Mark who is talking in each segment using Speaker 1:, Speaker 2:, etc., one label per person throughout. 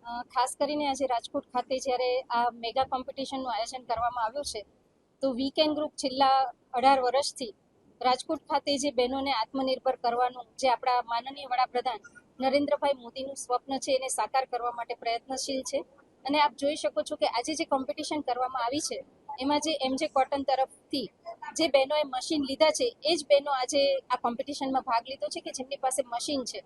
Speaker 1: ખાસ કરીને આજે રાજકોટ ખાતે જ્યારે આ મેગા કોમ્પિટિશનનું આયોજન કરવામાં આવ્યું છે તો વીકેન્ડ ગ્રુપ છેલ્લા 18 વર્ષથી રાજકોટ ખાતે જે બહેનોને આત્મનિર્ભર કરવાનું જે આપણા માનનીય વડાપ્રધાન નરેન્દ્રભાઈ મોદીનું સ્વપ્ન છે એને સાકાર કરવા માટે પ્રયત્નશીલ છે. અને આપ જોઈ શકો છો કે આજે જે કોમ્પિટિશન કરવામાં આવી છે એમાં જે એમજે કોટન તરફથી જે બહેનોએ મશીન લીધા છે એ જ બહેનો આજે આ કોમ્પિટિશનમાં ભાગ લીધો છે કે જેમની પાસે મશીન છે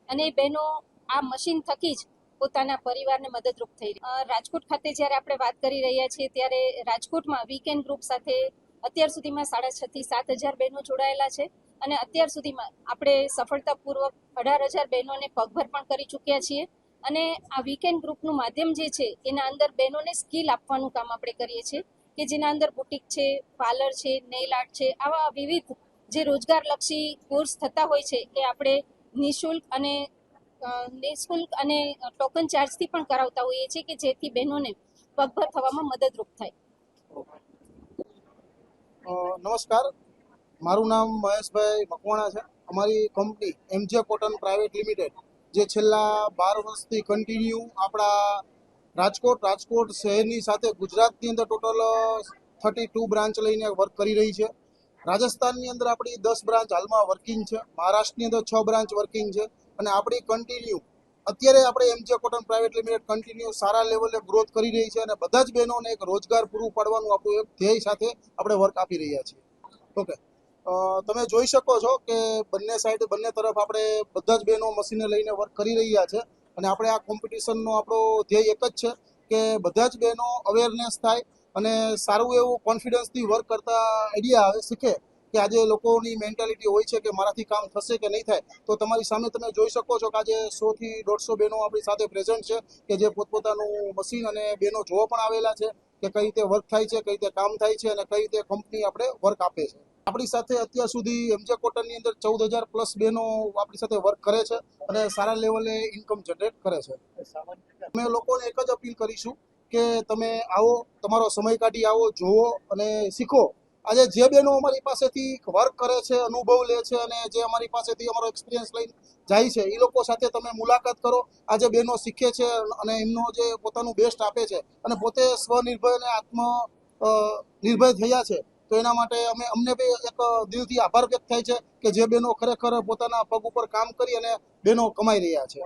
Speaker 1: અને એ બહેનો આ મશીન થકી જ પોતાના પરિવારને મદદરૂપ થઈ રહી. રાજકોટ ખાતે જ્યારે આપણે વાત કરી રહ્યા છીએ ત્યારે રાજકોટમાં વીકેન્ડ ગ્રુપ સાથે અત્યાર સુધીમાં 6,500 થી 7,000 બહેનો જોડાયેલા છે અને અત્યાર સુધીમાં આપણે સફળતાપૂર્વક 18,000 બહેનોને પગભર પણ કરી ચૂક્યા છીએ. અને આ વીકેન્ડ ગ્રુપનું માધ્યમ જે છે એના અંદર બહેનોને સ્કિલ આપવાનું કામ આપણે કરીએ છીએ કે જેના અંદર બુટીક છે, પાર્લર છે, નેઇલ આર્ટ છે, આવા વિવિધ જે રોજગારલક્ષી કોર્સ થતા હોય છે એ આપણે નિઃશુલ્ક અને ટોકન ચાર્જથી પણ કરાવતા હોઈએ છીએ કે જેથી બહેનોને પગભર થવામાં મદદરૂપ થાય.
Speaker 2: નમસ્કાર, મારું નામ મહેશભાઈ મકવાણા છે. અમારી કંપની એમજે કોટન પ્રાઇવેટ લિમિટેડ જે છેલ્લા 12 વર્ષથી કન્ટિન્યુ આપણા રાજકોટ શહેરની સાથે ગુજરાતની અંદર ટોટલ 32 બ્રાન્ચ લઈને વર્ક કરી રહી છે. રાજસ્થાનની અંદર આપણી 10 બ્રાન્ચ હાલમાં વર્કિંગ છે. મહારાષ્ટ્રની અંદર 6 બ્રાન્ચ વર્કિંગ છે અને આપણી કન્ટિન્યુ અત્યારે આપણે એમજે કોટન પ્રાઇવેટ લિમિટેડ કન્ટિન્યુ સારા લેવલે ગ્રોથ કરી રહી છે અને બધા જ બહેનોને એક રોજગાર પૂરું પાડવાનું આપણું એક ધ્યેય સાથે આપણે વર્ક આપી રહ્યા છીએ. ઓકે, તમે જોઈ શકો છો કે બંને તરફ આપણે બધા જ બહેનો મશીને લઈને વર્ક કરી રહ્યા છે અને આપણે આ કોમ્પિટિશનનો આપણો ધ્યેય એક જ છે કે બધા જ બહેનો અવેરનેસ થાય અને સારું એવું કોન્ફિડન્સથી વર્ક કરતા આઈડિયા આવે, શીખે કે આજે લોકોની મેન્ટાલિટી હોય છે કે મારાથી કામ થશે કે નહીં થાય. તો તમારી સામે તમે જોઈ શકો છો કે આજે 100 થી 150 બહેનો આપણી સાથે પ્રેઝન્ટ છે કે જે પોતપોતાનું મશીન અને બહેનો જોવા પણ આવેલા છે કે કઈ રીતે વર્ક થાય છે, કઈ રીતે કામ થાય છે અને કઈ રીતે કંપની આપણે વર્ક આપે છે. આપણી સાથે અત્યાર સુધી એમજે કોટનની અંદર 14,000 પ્લસ બહેનો આપણી સાથે વર્ક કરે છે અને સારા લેવલે ઇન્કમ જનરેટ કરે છે. અમે લોકોને એક જ અપીલ કરીશું કે તમે આવો, તમારો સમય કાઢી આવો, જોવો અને શીખો. આજે જે બહેનો અમારી પાસેથી વર્ક કરે છે, અનુભવ લે છે અને જે અમારી પાસેથી અમારો એક્સપિરિયન્સ લઈને જાય છે એ લોકો સાથે તમે મુલાકાત કરો. આજે બહેનો શીખે છે અને એમનો જે પોતાનું બેસ્ટ આપે છે અને પોતે સ્વનિર્ભર અને નિર્ભય થયા છે. તો એના માટે અમને બી એક દિલથી આભાર વ્યક્ત થાય છે કે જે બહેનો ખરેખર પોતાના પગ ઉપર કામ કરી અને બહેનો કમાઈ રહ્યા છે.